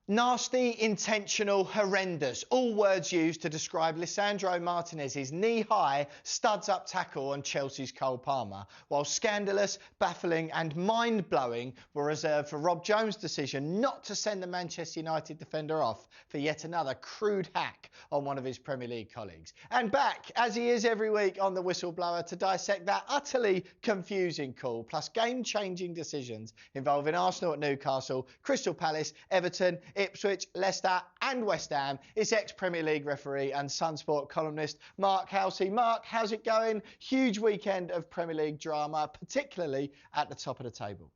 Nasty, intentional, horrendous. All words used to describe Lisandro Martinez's knee-high, studs-up tackle on Chelsea's Cole Palmer, while scandalous, baffling and mind-blowing were reserved for Rob Jones' decision not to send the Manchester United defender off for yet another crude hack on one of his Premier League colleagues. And back, as he is every week on the Whistleblower, to dissect that utterly confusing call, plus game-changing decisions involving Arsenal at Newcastle, Crystal Palace, Everton, Ipswich, Leicester and West Ham. It's ex-Premier League referee and SunSport columnist Mark Halsey. Mark, how's it going? Huge weekend of Premier League drama, particularly at the top of the table.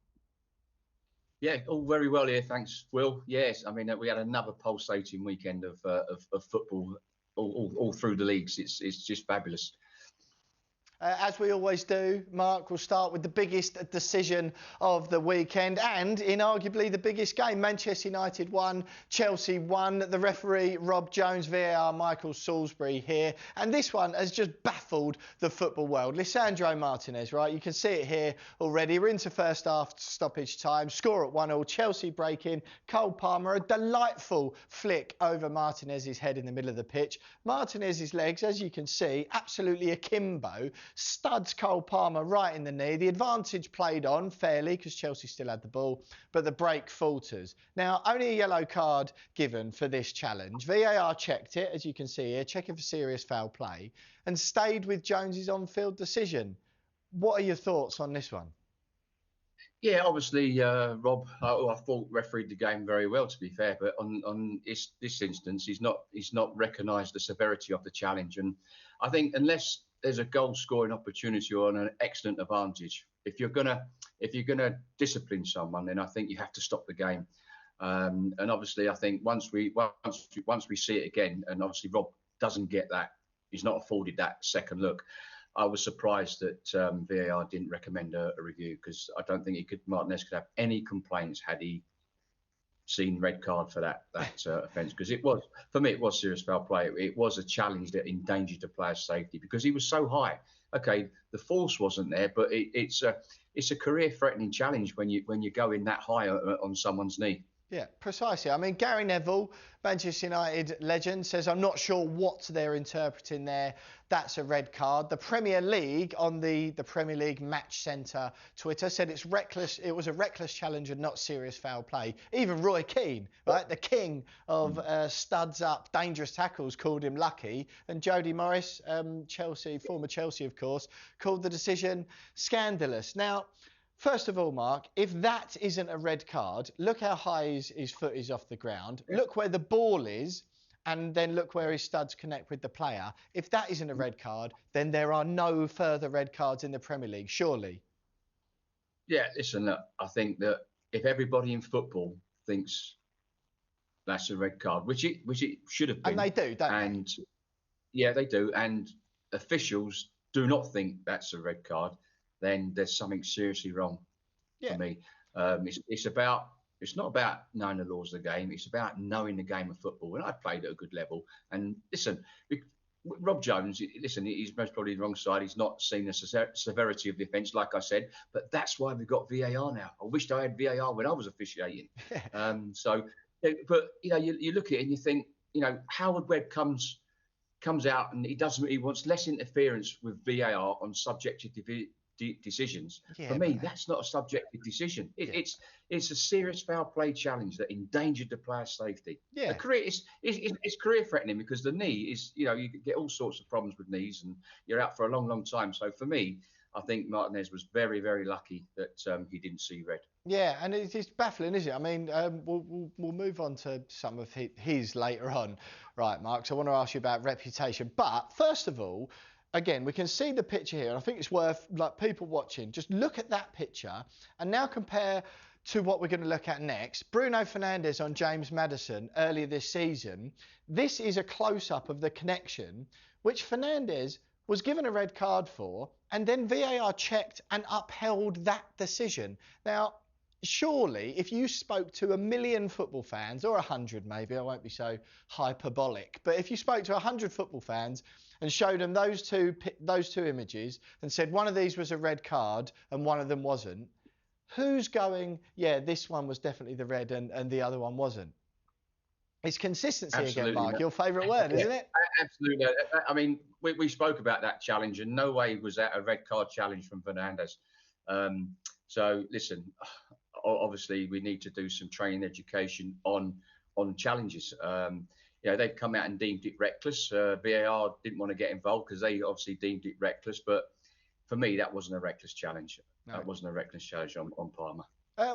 Yeah, all very well here, thanks, Will. Yes, I mean, we had another pulsating weekend of football all through the leagues. It's just fabulous. As we always do, Mark, we'll start with the biggest decision of the weekend and inarguably the biggest game. Manchester United won, Chelsea won. The referee, Rob Jones, VAR, Michael Salisbury here. And this one has just baffled the football world. Lisandro Martinez, right? You can see it here already. We're into first half stoppage time. Score at 1-1. Chelsea breaking. Cole Palmer, a delightful flick over Martinez's head in the middle of the pitch. Martinez's legs, as you can see, absolutely akimbo. Studs Cole Palmer right in the knee. The advantage played on fairly because Chelsea still had the ball, but the break falters. Now, only a yellow card given for this challenge. VAR checked it, as you can see here, checking for serious foul play, and stayed with Jones's on-field decision. What are your thoughts on this one? Yeah, obviously, Rob, I thought refereed the game very well, to be fair, but on this instance, he's not recognised the severity of the challenge, and I think unless there's a goal scoring opportunity or an excellent advantage, if you're gonna discipline someone, then I think you have to stop the game. And obviously, I think once we see it again, and obviously Rob doesn't get that, he's not afforded that second look. I was surprised that VAR didn't recommend a review, because I don't think Martinez could have any complaints had he seen red card for that offence, because it was, for me, it was serious foul play. It was a challenge that endangered the player's safety because he was so high. Okay, the force wasn't there, but it's a career-threatening challenge when you go in that high on someone's knee. Yeah, precisely. I mean, Gary Neville, Manchester United legend, says, I'm not sure what they're interpreting there. That's a red card. The Premier League, on the Premier League Match Centre Twitter, said it's reckless. It was a reckless challenge and not serious foul play. Even Roy Keane, right, the king of studs up, dangerous tackles, called him lucky. And Jody Morris, Chelsea, former Chelsea, of course, called the decision scandalous. Now, first of all, Mark, if that isn't a red card, look how high his foot is off the ground. Look where the ball is, and then look where his studs connect with the player. If that isn't a red card, then there are no further red cards in the Premier League, surely. Yeah, listen, look, I think that if everybody in football thinks that's a red card, which it should have been. And they do, don't they? Yeah, they do. And officials do not think that's a red card, then there's something seriously wrong for me. It's not about knowing the laws of the game. It's about knowing the game of football. And I played at a good level. And listen, Rob Jones, listen, he's most probably the wrong side. He's not seen the severity of the offence, like I said. But that's why we've got VAR now. I wished I had VAR when I was officiating. But you know, you look at it and you think, you know, Howard Webb comes out and he wants less interference with VAR on subjective decisions. For me, that's not a subjective decision. It's a serious foul play challenge that endangered the player's safety. Yeah, it's career threatening, because the knee is, you know, you get all sorts of problems with knees and you're out for a long time. So for me, I think Martinez was very, very lucky that he didn't see red. Yeah, and it's baffling, isn't it? I mean, we'll move on to some of his later on, right, Mark? So I want to ask you about reputation, but first of all, again, we can see the picture here, and I think it's worth, like, people watching, just look at that picture and now compare to what we're going to look at next. Bruno Fernandes on James Maddison earlier this season. This is a close-up of the connection, which Fernandes was given a red card for, and then VAR checked and upheld that decision. Now, surely, if you spoke to 1 million football fans, or 100 maybe, I won't be so hyperbolic, but if you spoke to 100 football fans and showed them those two images and said one of these was a red card and one of them wasn't, who's going, yeah, this one was definitely the red and the other one wasn't? It's consistency Absolutely, again, Mark. mate. Your favourite word, isn't it? Absolutely. I mean, we spoke about that challenge, and no way was that a red card challenge from Fernandes. So listen, obviously we need to do some training education on challenges. They've come out and deemed it reckless. VAR didn't want to get involved because they obviously deemed it reckless. But for me, that wasn't a reckless challenge. No. That wasn't a reckless challenge on Palmer.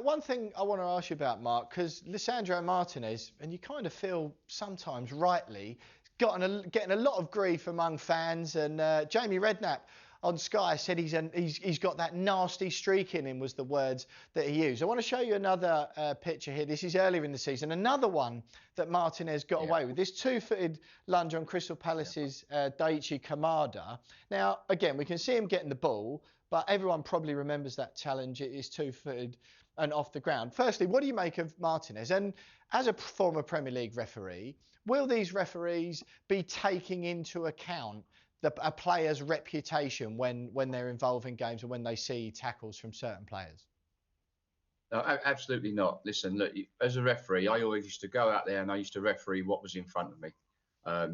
One thing I want to ask you about, Mark, because Lisandro Martinez, and you kind of feel sometimes rightly, getting a lot of grief among fans. And Jamie Redknapp on Sky said he's got that nasty streak in him, was the words that he used. I want to show you another picture here. This is earlier in the season. Another one that Martinez got away with. This two-footed lunge on Crystal Palace's Daichi Kamada. Now, again, we can see him getting the ball, but everyone probably remembers that challenge. It is two-footed and off the ground. Firstly, what do you make of Martinez? And as a former Premier League referee, will these referees be taking into account a player's reputation when they're involved in games and when they see tackles from certain players? No, absolutely not. Listen, look, as a referee, I always used to go out there and I used to referee what was in front of me.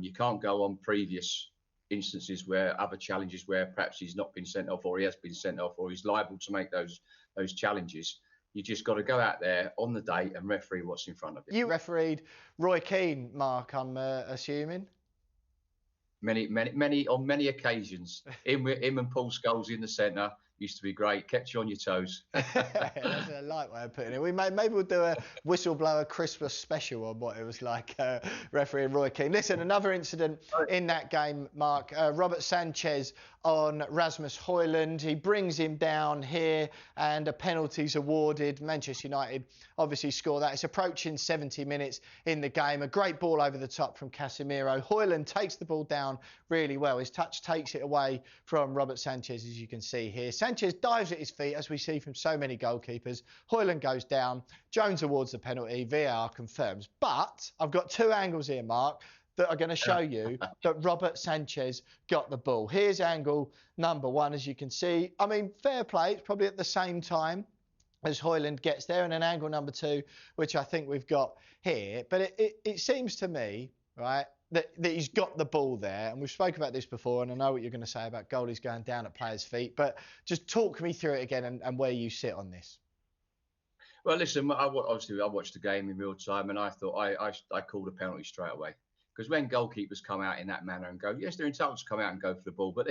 You can't go on previous instances where other challenges where perhaps he's not been sent off or he has been sent off or he's liable to make those challenges. You just got to go out there on the day and referee what's in front of you. You refereed Roy Keane, Mark, I'm assuming. Many on many occasions. Him and Paul Scholes in the centre used to be great. Kept you on your toes. That's a light way of putting it. Maybe we'll do a Whistleblower Christmas special on what it was like refereeing Roy Keane. Listen, another incident in that game, Mark. Robert Sanchez on Rasmus Hojland. He brings him down here and a penalty's awarded. Manchester United obviously score that. It's approaching 70 minutes in the game. A great ball over the top from Casemiro. Hojland takes the ball down really well. His touch takes it away from Robert Sanchez, as you can see here. Sanchez dives at his feet, as we see from so many goalkeepers. Hojland goes down. Jones awards the penalty. VAR confirms. But I've got two angles here, Mark, that are going to show you that Robert Sanchez got the ball. Here's angle number one, as you can see. I mean, fair play. It's probably at the same time as Hojland gets there. And an angle number two, which I think we've got here. But it seems to me, right, that he's got the ball there. And we've spoken about this before, and I know what you're going to say about goalies going down at players' feet. But just talk me through it again and where you sit on this. Well, listen, I watched the game in real time, and I thought I called a penalty straight away. Because when goalkeepers come out in that manner and go, yes, they're entitled to come out and go for the ball, but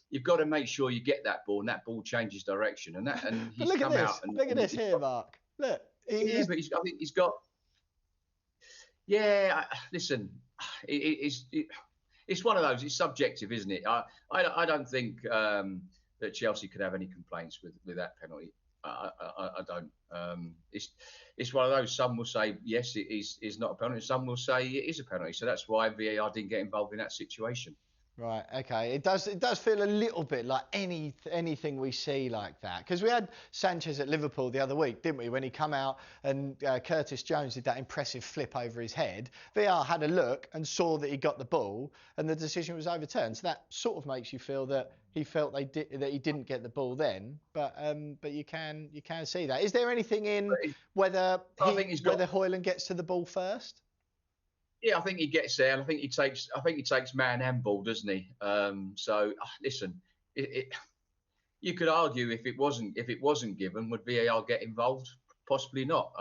you've got to make sure you get that ball and that ball changes direction. And he's look come at this. out. Look at this here, Mark. Look. But I think he's got. Yeah, listen, it's one of those. It's subjective, isn't it? I don't think that Chelsea could have any complaints with that penalty. I don't. It's one of those. Some will say yes, it is not a penalty. Some will say it is a penalty. So that's why VAR didn't get involved in that situation. Right. Okay. It does feel a little bit like anything we see like that, because we had Sanchez at Liverpool the other week, didn't we? When he come out and Curtis Jones did that impressive flip over his head. VAR had a look and saw that he got the ball, and the decision was overturned. So that sort of makes you feel that he felt that he didn't get the ball then. But you can see that. Is there anything in whether Hojland gets to the ball first? Yeah, I think he gets there, and I think he takes man and ball, doesn't he? So listen, you could argue if it wasn't given, would VAR get involved? Possibly not.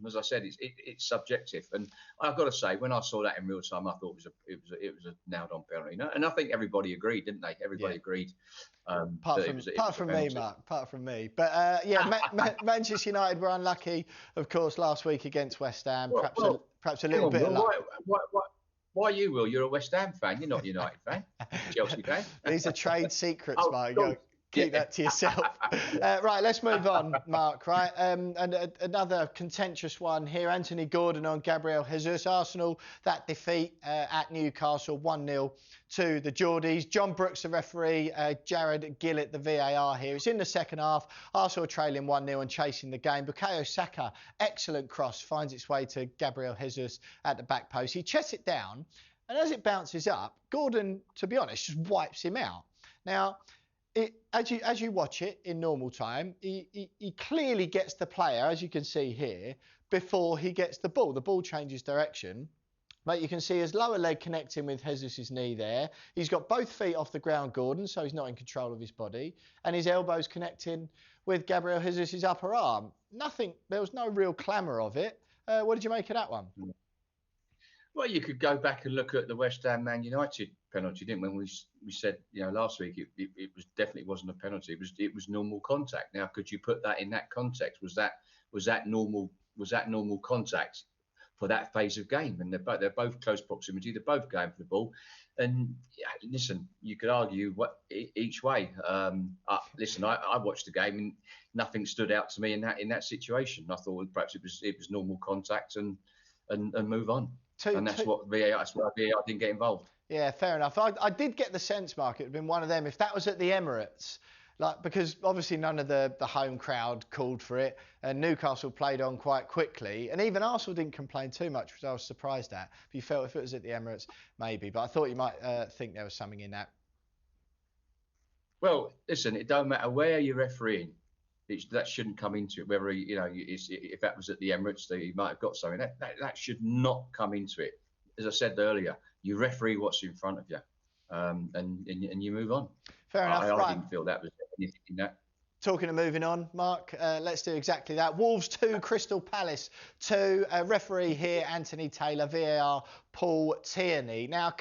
As I said, it's subjective, and I've got to say, when I saw that in real time, I thought it was a nailed-on penalty, and I think everybody agreed, didn't they? Everybody agreed. Apart from me, Mark. Apart from me, but Manchester United were unlucky, of course, last week against West Ham. Perhaps a little bit of luck. Why you, Will? You're a West Ham fan. You're not a United fan. Chelsea fan. These are trade secrets, Mark. Keep that to yourself. Right, let's move on, Mark. Right, and another contentious one here. Anthony Gordon on Gabriel Jesus. Arsenal, that defeat at Newcastle, 1-0 to the Geordies. John Brooks, the referee. Jared Gillett, the VAR here. It's in the second half. Arsenal trailing 1-0 and chasing the game. Bukayo Saka, excellent cross, finds its way to Gabriel Jesus at the back post. He chests it down, and as it bounces up, Gordon, to be honest, just wipes him out. Now, as you watch it in normal time, he clearly gets the player, as you can see here, before he gets the ball. The ball changes direction, But you can see his lower leg connecting with Jesus' knee there. He's got both feet off the ground, Gordon, so he's not in control of his body. And his elbows connecting with Gabriel Jesus' upper arm. There was no real clamour of it. What did you make of that one? Well, you could go back and look at the West Ham Man United penalty, didn't we? When we said, last week it was definitely wasn't a penalty. It was normal contact. Now, could you put that in that context? Was that normal contact for that phase of game? And they're both close proximity. They're both going for the ball. And listen, you could argue each way. Listen, I watched the game and nothing stood out to me in that situation. I thought perhaps it was normal contact and move on. That's why VAR didn't get involved. Yeah, fair enough. I did get the sense, Mark, it would have been one of them. If that was at the Emirates, because obviously none of the home crowd called for it, and Newcastle played on quite quickly, and even Arsenal didn't complain too much, which I was surprised at. If you felt if it was at the Emirates, maybe. But I thought you might think there was something in that. Well, listen, it don't matter where you're refereeing. That shouldn't come into it. Whether if that was at the Emirates, he might have got something. That should not come into it. As I said earlier, you referee what's in front of you, and you move on. Fair enough. I didn't feel that was anything in that. Talking of moving on, Mark, let's do exactly that. Wolves 2, Crystal Palace 2. Referee here, Anthony Taylor. VAR, Paul Tierney. Now,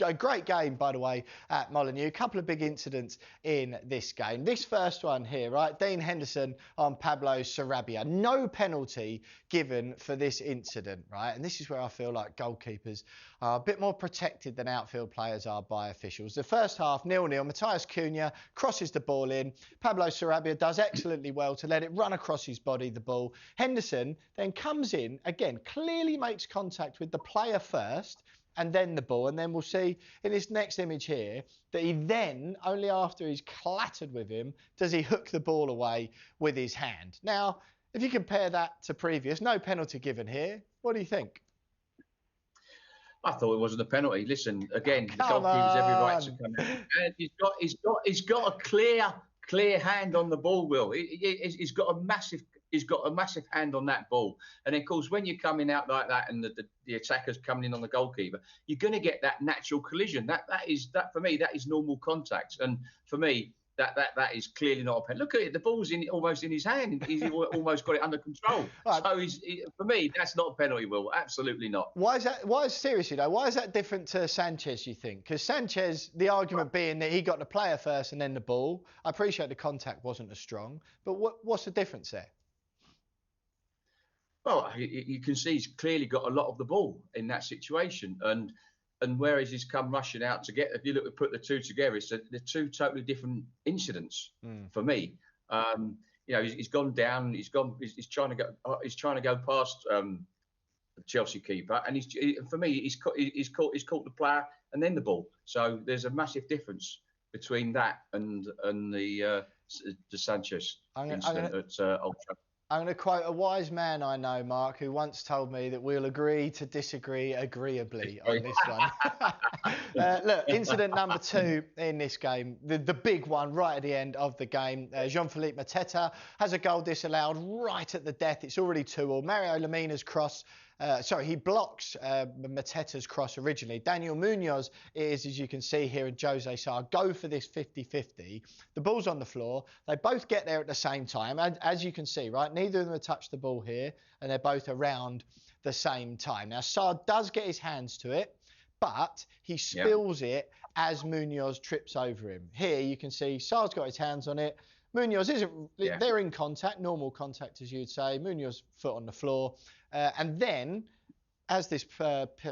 a great game, by the way, at Molineux. A couple of big incidents in this game. This first one here, right? Dean Henderson on Pablo Sarabia. No penalty given for this incident, right? And this is where I feel like goalkeepers are a bit more protected than outfield players are by officials. The first half, 0-0. Matheus Cunha crosses the ball in. Pablo Sarabia does excellently well to let it run across his body, the ball. Henderson then comes in, again, clearly makes contact with the player first and then the ball. And then we'll see in this next image here that he then, only after he's clattered with him, does he hook the ball away with his hand. Now, if you compare that to previous, no penalty given here. What do you think? I thought it wasn't a penalty. Listen, again, the goalkeeper's every right to come in. And he's got a clear hand on the ball, Will. He's got a massive hand on that ball. And of course, when you're coming out like that and the attacker's coming in on the goalkeeper, you're going to get that natural collision. That for me, that is normal contact. And for me, that is clearly not a penalty. Look at it, the ball's almost in his hand. He's almost got it under control. Right. So for me, that's not a penalty, Will. Absolutely not. Why is that? Seriously though, why is that different to Sanchez, you think? Because Sanchez, the argument being that he got the player first and then the ball. I appreciate the contact wasn't as strong, but what's the difference there? Well, you can see he's clearly got a lot of the ball in that situation, and whereas he's come rushing out to get, if you put the two together, they're two totally different incidents for me. He's gone down, he's trying to go past the Chelsea keeper, and for me he's caught the player and then the ball. So there's a massive difference between that and the Sanchez incident at Old Trafford. I'm going to quote a wise man I know, Mark, who once told me that we'll agree to disagree agreeably on this one. Look, incident number 2 in this game, the big one right at the end of the game. Jean-Philippe Mateta has a goal disallowed right at the death. It's already 2-2. Mario Lemina's cross. He blocks Mateta's cross originally. Daniel Munoz is, as you can see here, and Jose Sarr go for this 50-50. The ball's on the floor. They both get there at the same time. And as you can see, right, neither of them have touched the ball here, and they're both around the same time. Now, Sarr does get his hands to it, but he spills it as Munoz trips over him. Here you can see Sarr's got his hands on it. Munoz isn't, they're in contact, normal contact as you'd say. Munoz foot on the floor. And then, as this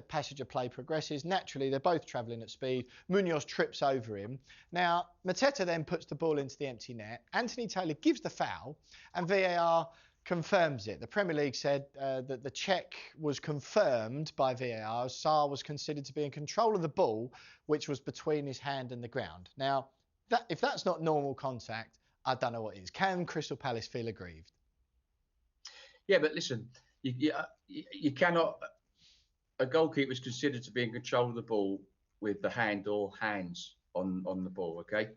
passage of play progresses, naturally they're both travelling at speed. Munoz trips over him. Now, Mateta then puts the ball into the empty net. Anthony Taylor gives the foul, and VAR confirms it. The Premier League said that the check was confirmed by VAR as Sarr was considered to be in control of the ball, which was between his hand and the ground. Now, if that's not normal contact, I don't know what is. Can Crystal Palace feel aggrieved? Yeah, but listen, you cannot. A goalkeeper is considered to be in control of the ball with the hand or hands on the ball. Okay.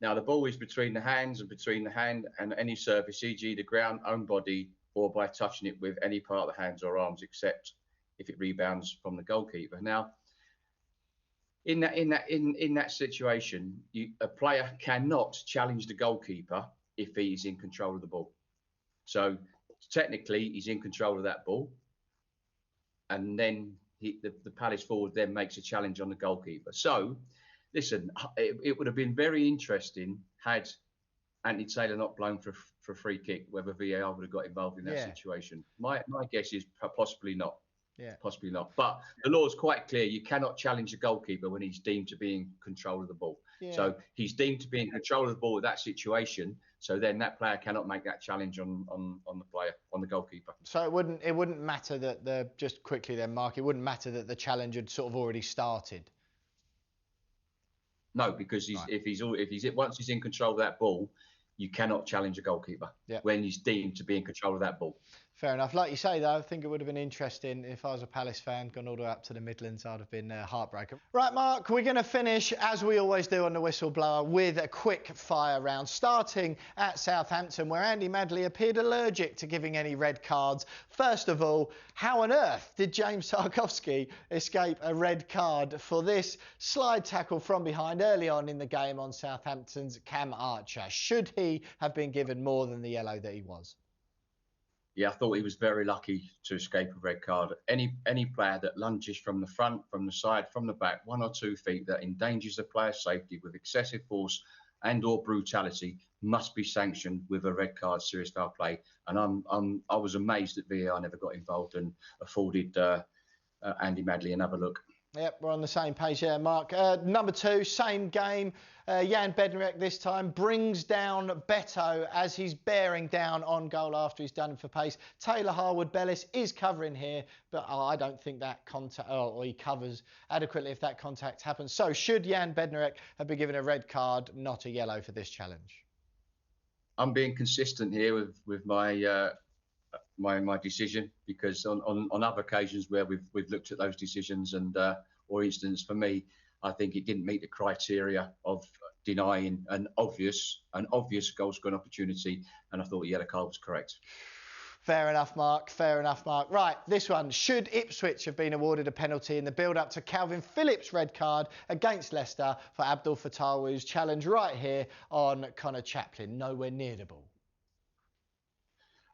Now the ball is between the hands and any surface, e.g. the ground, own body, or by touching it with any part of the hands or arms except if it rebounds from the goalkeeper. Now, in that situation, a player cannot challenge the goalkeeper if he's in control of the ball. So technically, he's in control of that ball, and then the Palace forward then makes a challenge on the goalkeeper. So, listen, it would have been very interesting had Anthony Taylor not blown for a free kick, whether VAR would have got involved in that situation. My guess is possibly not. Yeah. Possibly not. But the law is quite clear. You cannot challenge the goalkeeper when he's deemed to be in control of the ball. Yeah. So he's deemed to be in control of the ball in that situation. So then that player cannot make that challenge on the goalkeeper. So it wouldn't matter that just quickly then, Mark, it wouldn't matter that the challenge had sort of already started. No, because once he's in control of that ball, you cannot challenge a goalkeeper when he's deemed to be in control of that ball. Fair enough. Like you say, though, I think it would have been interesting if I was a Palace fan, gone all the way up to the Midlands. I'd have been heartbroken. Right, Mark, we're going to finish, as we always do on the Whistleblower, with a quick fire round, starting at Southampton, where Andy Madley appeared allergic to giving any red cards. First of all, how on earth did James Tarkowski escape a red card for this slide tackle from behind early on in the game on Southampton's Cam Archer? Should he have been given more than the yellow that he was? Yeah, I thought he was very lucky to escape a red card. Any player that lunges from the front, from the side, from the back, 1 or 2 feet, that endangers the player's safety with excessive force and or brutality must be sanctioned with a red card, serious foul play. And I was amazed that VAR never got involved and afforded Andy Madley another look. Yep, we're on the same page there, Mark. Number 2, same game. Jan Bednarek this time brings down Beto as he's bearing down on goal after he's done for pace. Taylor Harwood-Bellis is covering here, but I don't think that contact, or he covers adequately if that contact happens. So should Jan Bednarek have been given a red card, not a yellow for this challenge? I'm being consistent here with my my decision, because on other occasions where we've looked at those decisions and or incidents, for me, I think it didn't meet the criteria of denying an obvious goal scoring opportunity, and I thought the yellow card was correct. Fair enough, Mark. Fair enough, Mark. Right, this one. Should Ipswich have been awarded a penalty in the build-up to Calvin Phillips' red card against Leicester for Abdul Fatawi's challenge right here on Connor Chaplin? Nowhere near the ball.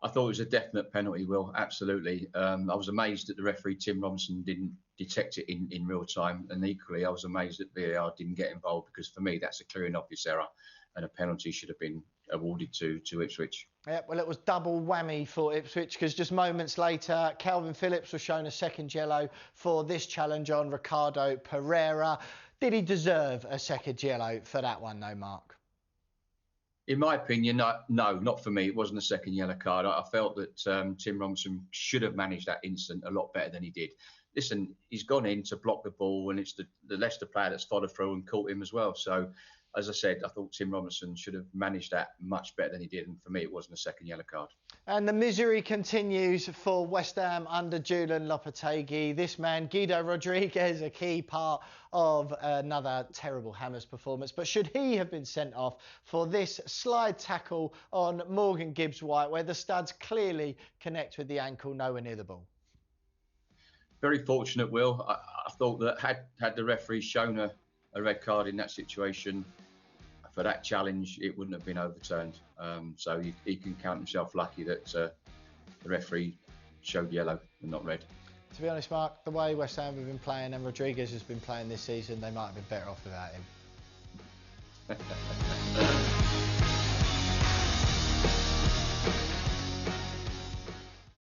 I thought it was a definite penalty, Will. Absolutely. I was amazed that the referee, Tim Robinson, didn't detect it in real time. And equally, I was amazed that VAR didn't get involved, because for me, that's a clear and obvious error, and a penalty should have been awarded to Ipswich. Yeah, well, it was double whammy for Ipswich, because just moments later, Calvin Phillips was shown a second yellow for this challenge on Ricardo Pereira. Did he deserve a second yellow for that one, though, Mark? In my opinion, no, not for me. It wasn't a second yellow card. I felt that Tim Robinson should have managed that incident a lot better than he did. Listen, he's gone in to block the ball, and it's the Leicester player that's followed through and caught him as well. So, as I said, I thought Tim Robinson should have managed that much better than he did, and for me, it wasn't a second yellow card. And the misery continues for West Ham under Julian Lopetegui. This man, Guido Rodriguez, a key part of another terrible Hammers performance. But should he have been sent off for this slide tackle on Morgan Gibbs-White, where the studs clearly connect with the ankle nowhere near the ball? Very fortunate, Will. I thought that had the referee shown a red card in that situation for that challenge, it wouldn't have been overturned. So he can count himself lucky that the referee showed yellow and not red. To be honest, Mark, the way West Ham have been playing and Rodriguez has been playing this season, they might have been better off without him.